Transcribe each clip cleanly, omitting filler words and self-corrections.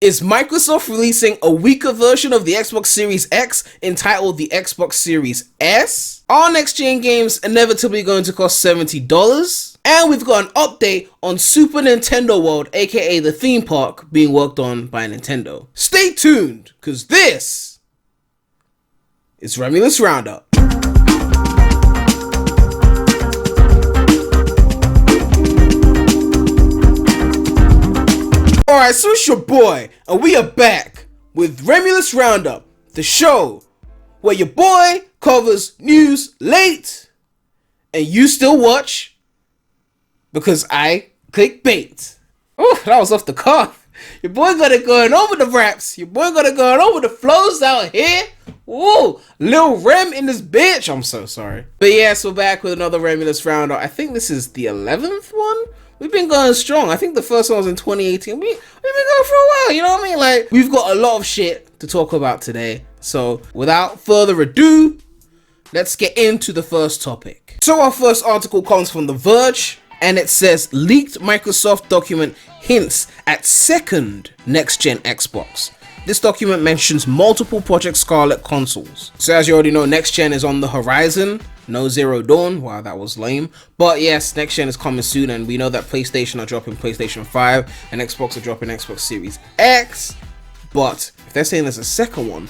Is Microsoft releasing a weaker version of the Xbox Series X entitled the Xbox Series S? Are next-gen games inevitably going to cost $70? And we've got an update on Super Nintendo World, aka the theme park, being worked on by Nintendo. Stay tuned, because this is REMulous roundUP. Alright, so it's your boy, and we are back with REMulous roundUP, the show where your boy covers news late, and you still watch because I click bait. Oh, that was off the cuff. Your boy got it going on with the raps. Your boy got it going on with the flows out here. Whoa, Lil Rem in this bitch. I'm so sorry. But yes, we're back with another REMulous roundUp. I think this is the 11th one. We've been going strong. I think the first one was in 2018. We've been going for a while, you know what I mean? Like, we've got a lot of shit to talk about today. So, without further ado, let's get into the first topic. So, our first article comes from The Verge, and it says, leaked Microsoft document hints at second next-gen Xbox. This document mentions multiple Project Scarlet consoles. So as you already know, next gen is on the horizon. No Zero Dawn. Wow, that was lame. But yes, next gen is coming soon, and we know that PlayStation are dropping PlayStation 5 and Xbox are dropping Xbox Series X. But if they're saying there's a second one,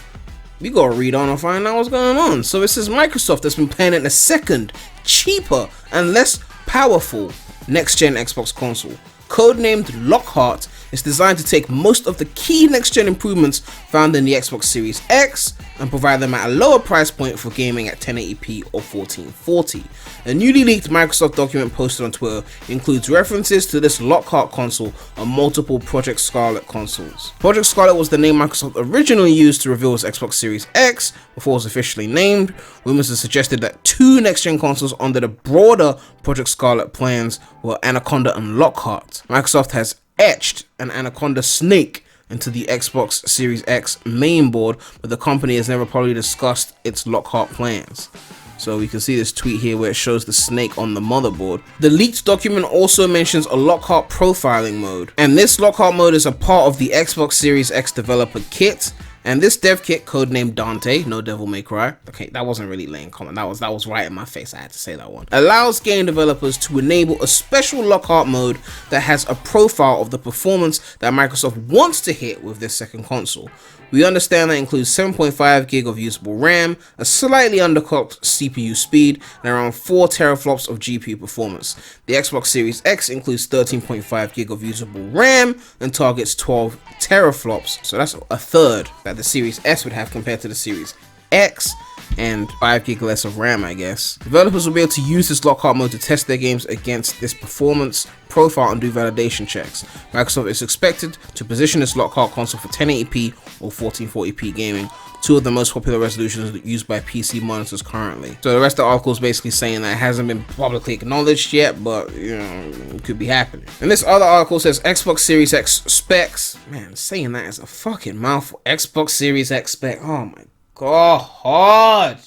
we gotta read on and find out what's going on. So it says Microsoft has been planning a second, cheaper and less powerful next gen Xbox console. Codenamed Lockhart, is designed to take most of the key next-gen improvements found in the Xbox Series X and provide them at a lower price point for gaming at 1080p or 1440. A newly leaked Microsoft document posted on Twitter includes references to this Lockhart console on multiple Project Scarlet consoles. Project Scarlet was the name Microsoft originally used to reveal its Xbox Series X before it was officially named. Rumors have suggested that two next-gen consoles under the broader Project Scarlet plans were Anaconda and Lockhart. Microsoft has etched an Anaconda snake into the Xbox Series X mainboard, but the company has never probably discussed its Lockhart plans. So we can see this tweet here where it shows the snake on the motherboard. The leaked document also mentions a Lockhart profiling mode, and this Lockhart mode is a part of the Xbox Series X developer kit. And this dev kit, codenamed Dante, no Devil May Cry. Okay, that wasn't really lame comment. That was right in my face. I had to say that one. Allows game developers to enable a special Lockhart mode that has a profile of the performance that Microsoft wants to hit with this second console. We understand that includes 7.5 gig of usable RAM, a slightly underclocked CPU speed, and around 4 teraflops of GPU performance. The Xbox Series X includes 13.5 gig of usable RAM and targets 12 teraflops, so that's a third that the Series S would have compared to the Series X, and 5 gig less of RAM, I guess. Developers will be able to use this Lockhart mode to test their games against this performance profile and do validation checks. Microsoft is expected to position this Lockhart console for 1080p or 1440p gaming, two of the most popular resolutions used by PC monitors currently. So the rest of the article is basically saying that it hasn't been publicly acknowledged yet, but you know, it could be happening. And this other article says Xbox Series X specs. Man, saying that is a fucking mouthful. Xbox Series X spec. Oh my God.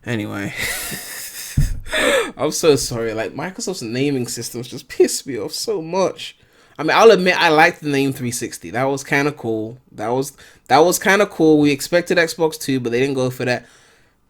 Anyway. I'm so sorry. Like, Microsoft's naming systems just piss me off so much. I mean, I'll admit I liked the name 360. That was kind of cool. That was kind of cool. We expected Xbox 2, but they didn't go for that.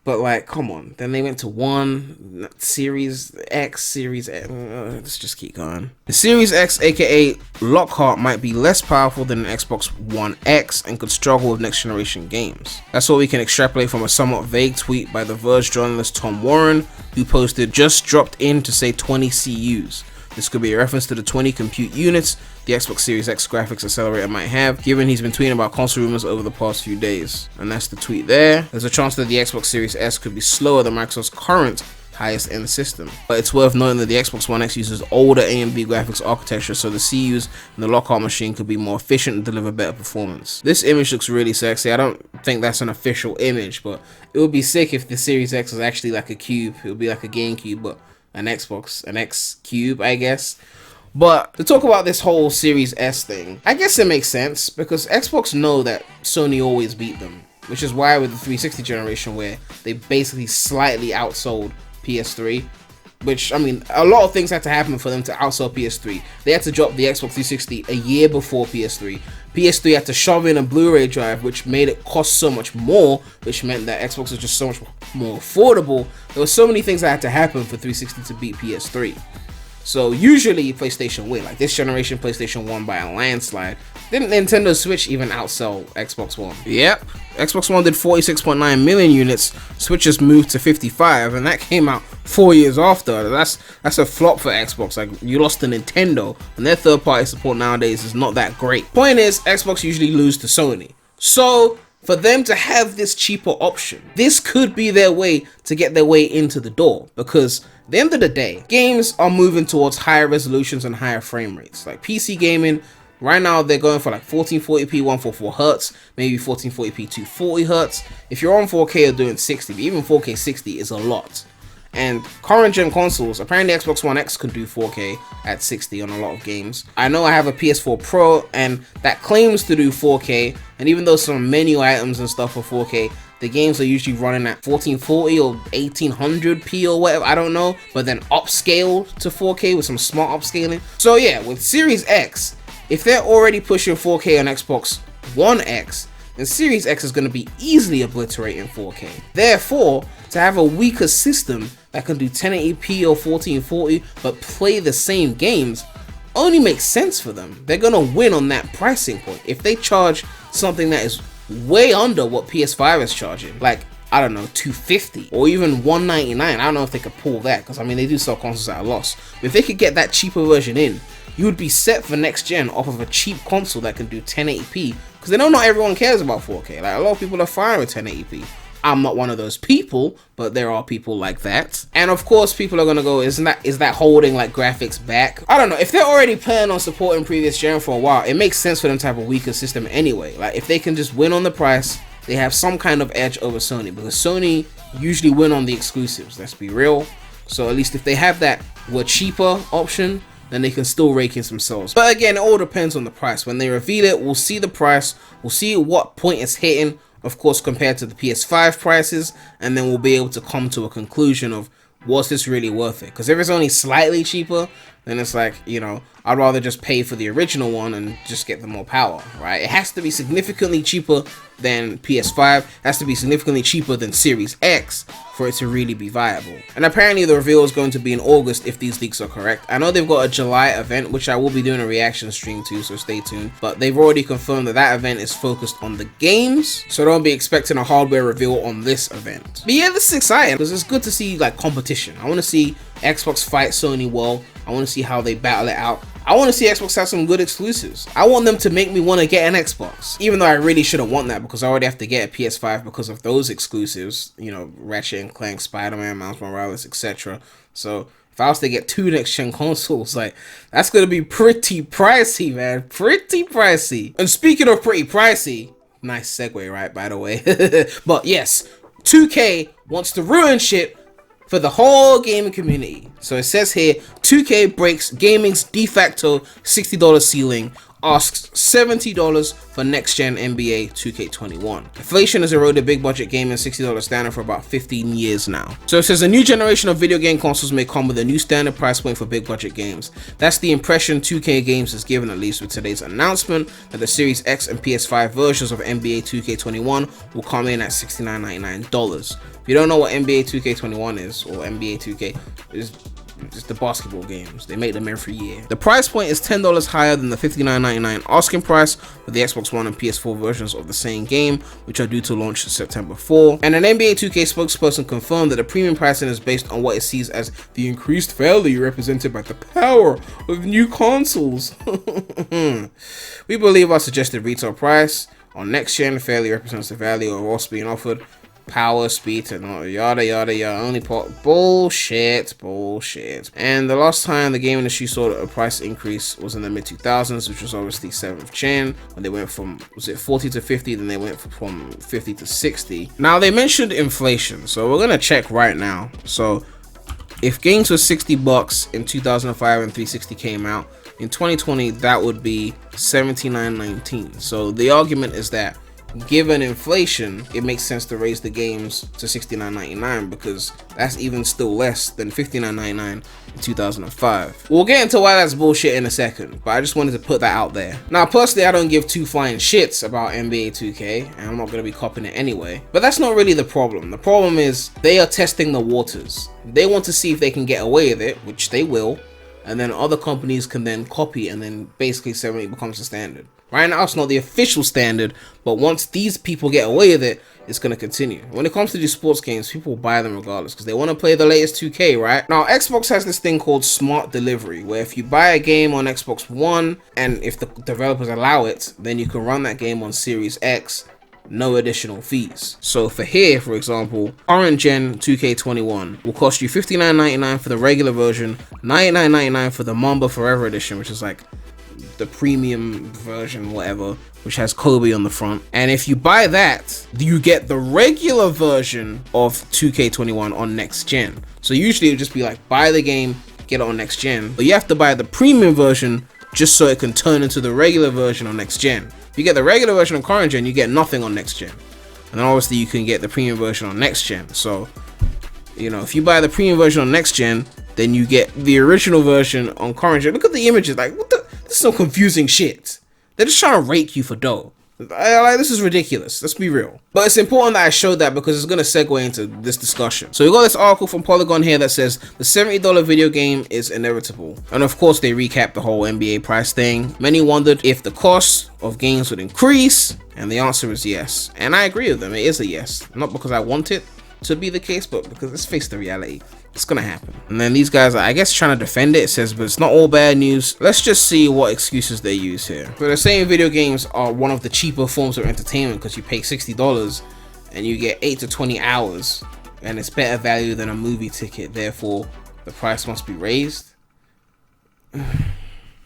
But like, come on. Then they went to One, Series X, Series X. Let's just keep going. The Series X, aka Lockhart, might be less powerful than an Xbox One X and could struggle with next generation games. That's what we can extrapolate from a somewhat vague tweet by The Verge journalist Tom Warren, who posted, just dropped in to say 20 CUs. This could be a reference to the 20 compute units the Xbox Series X graphics accelerator might have, given he's been tweeting about console rumors over the past few days. And that's the tweet there. There's a chance that the Xbox Series S could be slower than Microsoft's current highest end system. But it's worth noting that the Xbox One X uses older AMD graphics architecture, so the CUs in the Lockhart machine could be more efficient and deliver better performance. This image looks really sexy. I don't think that's an official image, but it would be sick if the Series X was actually like a cube. It would be like a GameCube, but an Xbox, an X cube, I guess. But to talk about this whole Series S thing, I guess it makes sense because Xbox know that Sony always beat them, which is why with the 360 generation where they basically slightly outsold PS3, which, I mean, a lot of things had to happen for them to outsell PS3. They had to drop the Xbox 360 a year before PS3. PS3 had to shove in a Blu-ray drive, which made it cost so much more, which meant that Xbox was just so much more affordable. There were so many things that had to happen for 360 to beat PS3. So usually PlayStation win. Like this generation, PlayStation won by a landslide. Didn't Nintendo Switch even outsell Xbox One? Yep, Xbox One did 46.9 million units. Switch just moved to 55, and that came out 4 years after. That's a flop for Xbox. Like, you lost to Nintendo, and their third-party support nowadays is not that great. Point is, Xbox usually lose to Sony. So for them to have this cheaper option, this could be their way to get their way into the door, because at the end of the day, games are moving towards higher resolutions and higher frame rates. Like PC gaming, right now they're going for like 1440p 144 Hz, maybe 1440p 240 Hz. If you're on 4K, you're doing 60, but even 4K 60 is a lot. And current gen consoles, apparently Xbox One X can do 4K at 60 on a lot of games. I know I have a PS4 Pro, and that claims to do 4K, and even though some menu items and stuff are 4K, the games are usually running at 1440 or 1800p or whatever, I don't know, but then upscaled to 4K with some smart upscaling. So yeah, with Series X, if they're already pushing 4K on Xbox One X, then Series X is going to be easily obliterating 4K. Therefore, to have a weaker system that can do 1080p or 1440 but play the same games only makes sense for them. They're going to win on that pricing point. If they charge something that is way under what PS5 is charging, like, I don't know, $250 or even $199, I don't know if they could pull that, because I mean, they do sell consoles at a loss. But if they could get that cheaper version in, you would be set for next gen off of a cheap console that can do 1080p, because they know not everyone cares about 4K. Like, a lot of people are fine with 1080p. I'm not one of those people, but there are people like that. And of course, people are gonna go, is that holding like graphics back? I don't know. If they're already planning on supporting previous gen for a while, it makes sense for them to have a weaker system anyway. Like, if they can just win on the price, they have some kind of edge over Sony, because Sony usually win on the exclusives, let's be real. So at least if they have that cheaper option, then they can still rake in some sales. But again, it all depends on the price. When they reveal it, we'll see the price, we'll see what point it's hitting, of course, compared to the PS5 prices, and then we'll be able to come to a conclusion of, was this really worth it? Because if it's only slightly cheaper, then it's like, you know, I'd rather just pay for the original one and just get the more power, right? It has to be significantly cheaper than PS5, it has to be significantly cheaper than Series X for it to really be viable. And apparently the reveal is going to be in August if these leaks are correct. I know they've got a July event, which I will be doing a reaction stream to, so stay tuned. But they've already confirmed that that event is focused on the games, so don't be expecting a hardware reveal on this event. But yeah, this is exciting, because it's good to see like competition. I want to see Xbox fight Sony well. I want to see how they battle it out. I want to see Xbox have some good exclusives. I want them to make me want to get an Xbox, even though I really shouldn't want that, because I already have to get a PS5 because of those exclusives, you know, Ratchet and Clank, Spider-Man, Miles Morales, etc. So if I was to get 2 next-gen consoles, like, that's going to be pretty pricey, man. Pretty pricey. And speaking of pretty pricey, nice segue, right, by the way. But yes, 2K wants to ruin shit for the whole gaming community. So it says here, 2K breaks gaming's de facto $60 ceiling, asks $70 for next-gen NBA 2K21. Inflation has eroded big budget gaming $60 standard for about 15 years now. So it says a new generation of video game consoles may come with a new standard price point for big budget games. That's the impression 2K Games has given, at least with today's announcement that the Series X and PS5 versions of NBA 2K21 will come in at $69.99. If you don't know what NBA 2K21 is, or NBA 2K, is just the basketball games. They make them every year. The price point is $10 higher than the $59.99 asking price for the Xbox One and PS4 versions of the same game, which are due to launch September 4. And an NBA 2K spokesperson confirmed that the premium pricing is based on what it sees as the increased value represented by the power of new consoles. We believe our suggested retail price on next gen fairly represents the value of what's being offered. Power, speed, technology, yada yada yada, only bullshit. And the last time the game industry saw a price increase was in the mid 2000s, which was obviously 7th gen, when they went from, was it 40 to 50, then they went from 50 to 60. Now they mentioned inflation, so we're gonna check right now. So if games were $60 in 2005 and 360 came out, in 2020 that would be $79.19. So the argument is that given inflation, it makes sense to raise the games to $69.99 because that's even still less than $59.99 in 2005. We'll get into why that's bullshit in a second, but I just wanted to put that out there. Now, personally, I don't give two flying shits about NBA 2K, and I'm not going to be copying it anyway, but that's not really the problem. The problem is they are testing the waters. They want to see if they can get away with it, which they will, and then other companies can then copy, and then basically 70 becomes the standard. Right now, it's not the official standard, but once these people get away with it, it's going to continue. When it comes to these sports games, people buy them regardless because they want to play the latest 2K, right? Now, Xbox has this thing called Smart Delivery, where if you buy a game on Xbox One, and if the developers allow it, then you can run that game on Series X, no additional fees. So for here, for example, current gen 2K21 will cost you $59.99 for the regular version, $99.99 for the Mamba Forever Edition, which is like the premium version, whatever, which has Kobe on the front. And if you buy that, you get the regular version of 2K21 on next gen. So usually it would just be like, buy the game, get it on next gen, but you have to buy the premium version just so it can turn into the regular version on next gen. If you get the regular version on current gen, you get nothing on next gen. And then obviously you can get the premium version on next gen. So, you know, if you buy the premium version on next gen, then you get the original version on current gen. Look at the images, like, what the? This is some confusing shit. They're just trying to rake you for dough. Like, this is ridiculous. Let's be real. But it's important that I showed that because it's going to segue into this discussion. So we got this article from Polygon here that says the $70 video game is inevitable. And of course they recap the whole NBA price thing. Many wondered if the cost of games would increase, and the answer is yes. And I agree with them. It is a yes. Not because I want it to be the case, but because let's face the reality. It's gonna happen. And then these guys are, I guess, trying to defend it. It says, but it's not all bad news. Let's just see what excuses they use here. So they're saying video games are one of the cheaper forms of entertainment because you pay $60 and you get 8 to 20 hours, and it's better value than a movie ticket. Therefore, the price must be raised.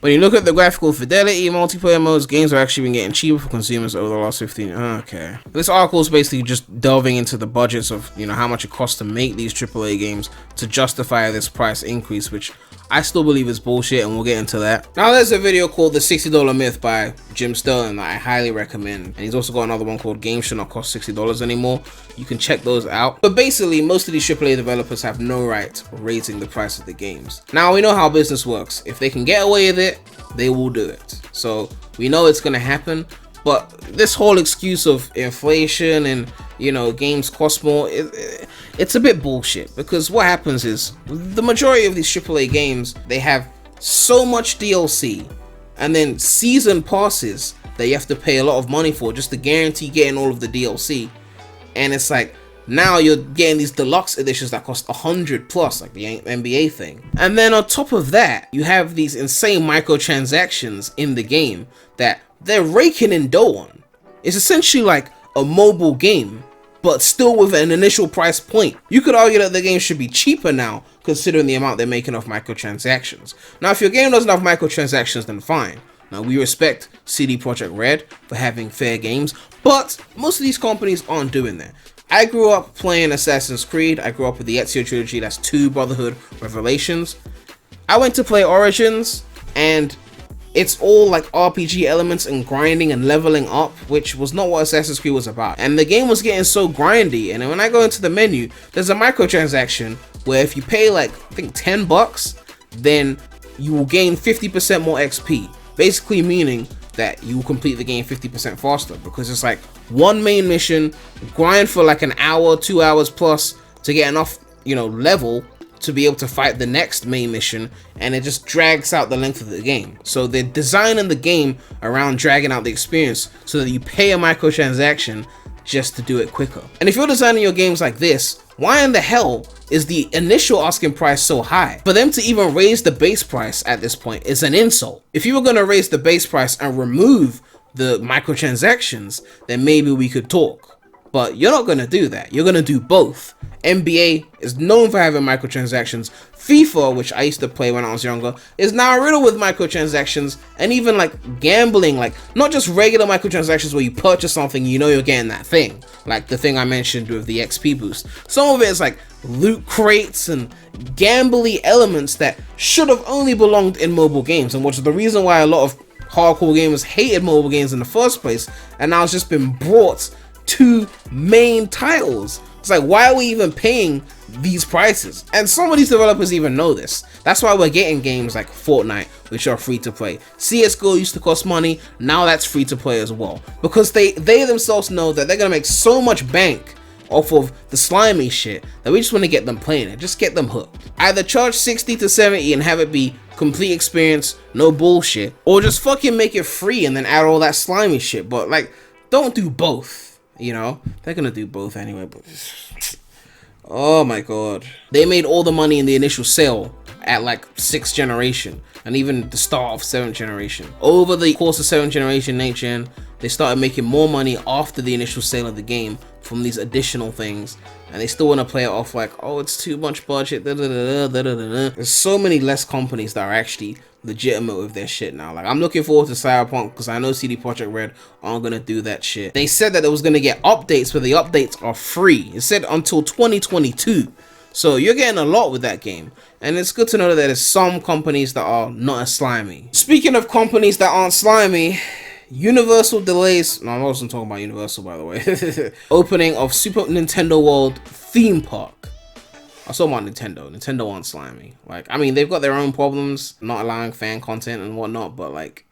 When you look at the graphical fidelity, multiplayer modes, games are actually been getting cheaper for consumers over the last 15 years. Okay. This article is basically just delving into the budgets of, you know, how much it costs to make these AAA games to justify this price increase, which I still believe is bullshit, and we'll get into that. Now, there's a video called The $60 Myth by Jim Sterling that I highly recommend. And he's also got another one called Games Should Not Cost $60 Anymore. You can check those out. But basically, most of these AAA developers have no right raising the price of the games. Now, we know how business works. If they can get away with it, they will do it. So we know it's going to happen. But this whole excuse of inflation and, you know, games cost more, it's a bit bullshit, because what happens is the majority of these AAA games, they have so much DLC and then season passes that you have to pay a lot of money for just to guarantee getting all of the DLC. And it's like, now you're getting these deluxe editions that cost 100 plus, like the NBA thing. And then on top of that, you have these insane microtransactions in the game that they're raking in dough on. It's essentially like a mobile game, but still with an initial price point. You could argue that the game should be cheaper now, considering the amount they're making off microtransactions. Now, if your game doesn't have microtransactions, then fine. Now, we respect CD Projekt Red for having fair games, but most of these companies aren't doing that. I grew up playing Assassin's Creed. I grew up with the Ezio trilogy. That's 2 Brotherhood Revelations. I went to play Origins, and it's all like RPG elements and grinding and leveling up, which was not what Assassin's Creed was about. And the game was getting so grindy, and when I go into the menu, there's a microtransaction where if you pay like, I think $10, then you will gain 50% more XP. Basically meaning that you will complete the game 50% faster, because it's like one main mission, grind for like an hour, 2 hours plus to get enough, you know, level to be able to fight the next main mission, and it just drags out the length of the game. So they're designing the game around dragging out the experience so that you pay a microtransaction just to do it quicker. And if you're designing your games like this, why in the hell is the initial asking price so high? For them to even raise the base price at this point is an insult. If you were going to raise the base price and remove the microtransactions, then maybe we could talk. But you're not going to do that. You're going to do both. NBA is known for having microtransactions. FIFA, which I used to play when I was younger, is now riddled with microtransactions, and even like gambling, like not just regular microtransactions where you purchase something, you know you're getting that thing. Like the thing I mentioned with the XP boost. Some of it is like loot crates and gambly elements that should have only belonged in mobile games, and which is the reason why a lot of hardcore gamers hated mobile games in the first place, and now it's just been brought to main titles. It's like, why are we even paying these prices? And some of these developers even know this. That's why we're getting games like Fortnite, which are free to play. CSGO used to cost money, now that's free to play as well, because they themselves know that they're gonna make so much bank off of the slimy shit that we just want to get them playing it. Just get them hooked. Either charge 60 to 70 and have it be complete experience, no bullshit, or just fucking make it free and then add all that slimy shit. But like, don't do both, you know? They're gonna do both anyway, but oh my god. They made all the money in the initial sale at like 6th generation and even the start of 7th generation. Over the course of 7th generation, 8th gen, they started making more money after the initial sale of the game from these additional things, and they still want to play it off like, oh, it's too much budget, da, da, da, da, da, da. There's so many less companies that are actually legitimate with their shit now. Like, I'm looking forward to Cyberpunk because I know CD Projekt Red aren't gonna do that shit. They said that it was gonna get updates, but the updates are free. It said until 2022. So you're getting a lot with that game, and it's good to know that there's some companies that are not as slimy. Speaking of companies that aren't slimy, Universal delays, no, I wasn't talking about Universal, by the way. Opening of Super Nintendo World theme park. I was talking about Nintendo. Nintendo aren't slimy. Like, I mean, they've got their own problems, not allowing fan content and whatnot, but like,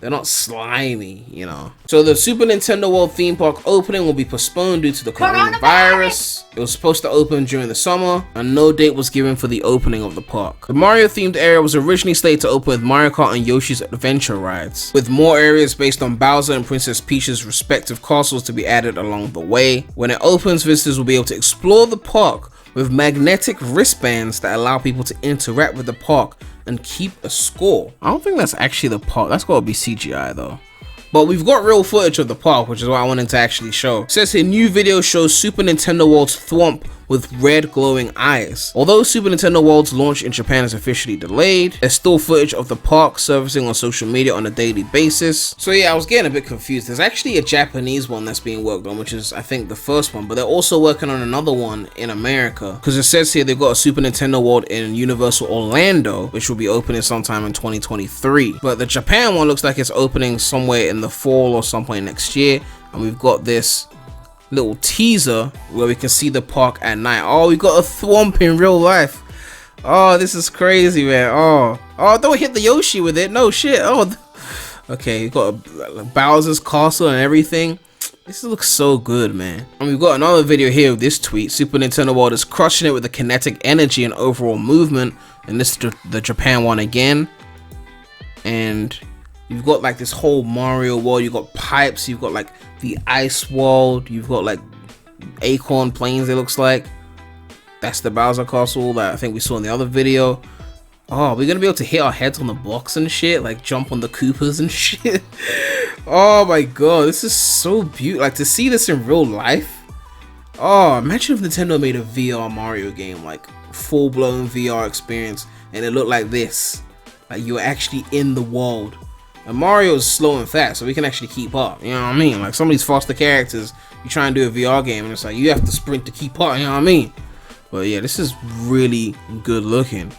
they're not slimy, you know. So the Super Nintendo World theme park opening will be postponed due to the coronavirus. It was supposed to open during the summer, and no date was given for the opening of the park. The Mario themed area was originally slated to open with Mario Kart and Yoshi's Adventure rides, with more areas based on Bowser and Princess Peach's respective castles to be added along the way. When it opens, visitors will be able to explore the park with magnetic wristbands that allow people to interact with the park and keep a score. I don't think that's actually the park. That's gotta be CGI though. But we've got real footage of the park, which is what I wanted to actually show. It says here, new video shows Super Nintendo World's Thwomp with red glowing eyes. Although Super Nintendo World's launch in Japan is officially delayed, there's still footage of the park surfacing on social media on a daily basis. So yeah, I was getting a bit confused. There's actually a Japanese one that's being worked on, which is I think the first one, but they're also working on another one in America, because it says here they've got a Super Nintendo World in Universal Orlando, which will be opening sometime in 2023. But the Japan one looks like it's opening somewhere in the fall or some point next year, and we've got this little teaser where we can see the park at night. Oh, we got a Thwomp in real life. Oh, this is crazy, man. Oh, don't hit the Yoshi with it. No shit. Oh, okay, you got a Bowser's castle and everything. This looks so good, man. And we've got another video here of this tweet. Super Nintendo World is crushing it with the kinetic energy and overall movement, and this is the Japan one again. And you've got like this whole Mario world, you've got pipes, you've got like the ice world, you've got like acorn plains, it looks like. That's the Bowser castle that I think we saw in the other video. Oh, we're gonna be able to hit our heads on the blocks and shit, like jump on the Koopas and shit. Oh my god, this is so beautiful. Like, to see this in real life. Oh, imagine if Nintendo made a VR Mario game, like full-blown VR experience, and it looked like this. Like, you're actually in the world. And Mario's slow and fast, so we can actually keep up. You know what I mean? Like, some of these foster characters, you try and do a VR game, and it's like, you have to sprint to keep up, you know what I mean? But yeah, this is really good looking.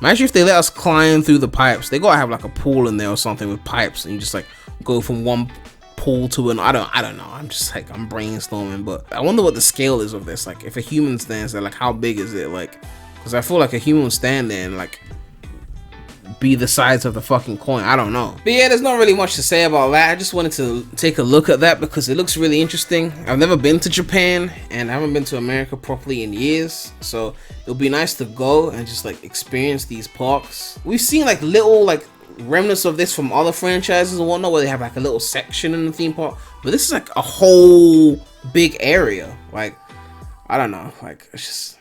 Imagine if they let us climb through the pipes. They gotta have like a pool in there or something with pipes, and you just like go from one pool to an, I don't know. I'm just like, I'm brainstorming, but I wonder what the scale is of this. Like, if a human stands there, like, how big is it? Like, because I feel like a human would stand there and like be the size of the fucking coin. I don't know. But yeah, there's not really much to say about that. I just wanted to take a look at that because it looks really interesting. I've never been to Japan, and I haven't been to America properly in years, so it'll be nice to go and just like experience these parks. We've seen like little like remnants of this from other franchises and whatnot, where they have like a little section in the theme park, but this is like a whole big area. Like, I don't know, like, it's just,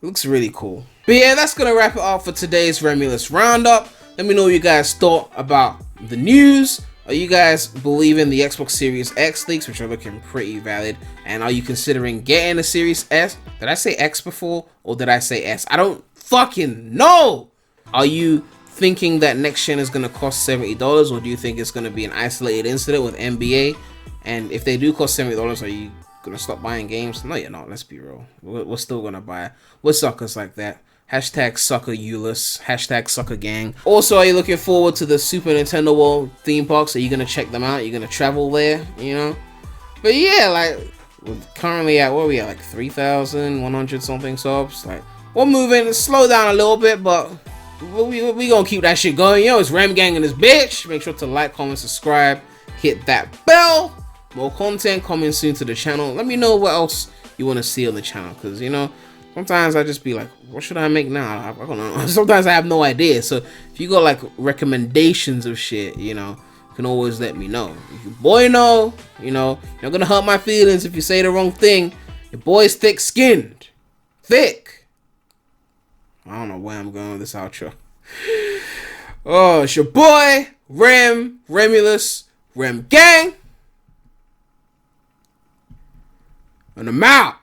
it looks really cool. But yeah, that's gonna wrap it up for today's REMulous roundup. Let me know what you guys thought about the news. Are you guys believing the Xbox Series X leaks, which are looking pretty valid? And are you considering getting a Series S? Did I say X before, or did I say S? I don't fucking know. Are you thinking that next gen is gonna cost $70, or do you think it's gonna be an isolated incident with NBA? And if they do cost $70, are you gonna stop buying games? No, you're not. Let's be real. We're still gonna buy. We're suckers like that. Hashtag sucker Euless. Hashtag sucker gang. Also, are you looking forward to the Super Nintendo World theme parks? Are you gonna check them out? You're gonna travel there, you know? But yeah, like, we're currently at, what are we at, like 3,100 something subs? Like, we're moving, slow down a little bit, but we gonna keep that shit going. Yo, it's Rem Gang and this bitch. Make sure to like, comment, subscribe, hit that bell. More content coming soon to the channel. Let me know what else you want to see on the channel, because, you know, sometimes I just be like, what should I make now? I don't know. Sometimes I have no idea. So if you got like recommendations of shit, you know, you can always let me know. If your boy know, you know, you're not gonna hurt my feelings if you say the wrong thing. Your boy's thick-skinned. Thick. I don't know where I'm going with this outro. Oh, it's your boy, REMulous, Rem Gang. And I'm out.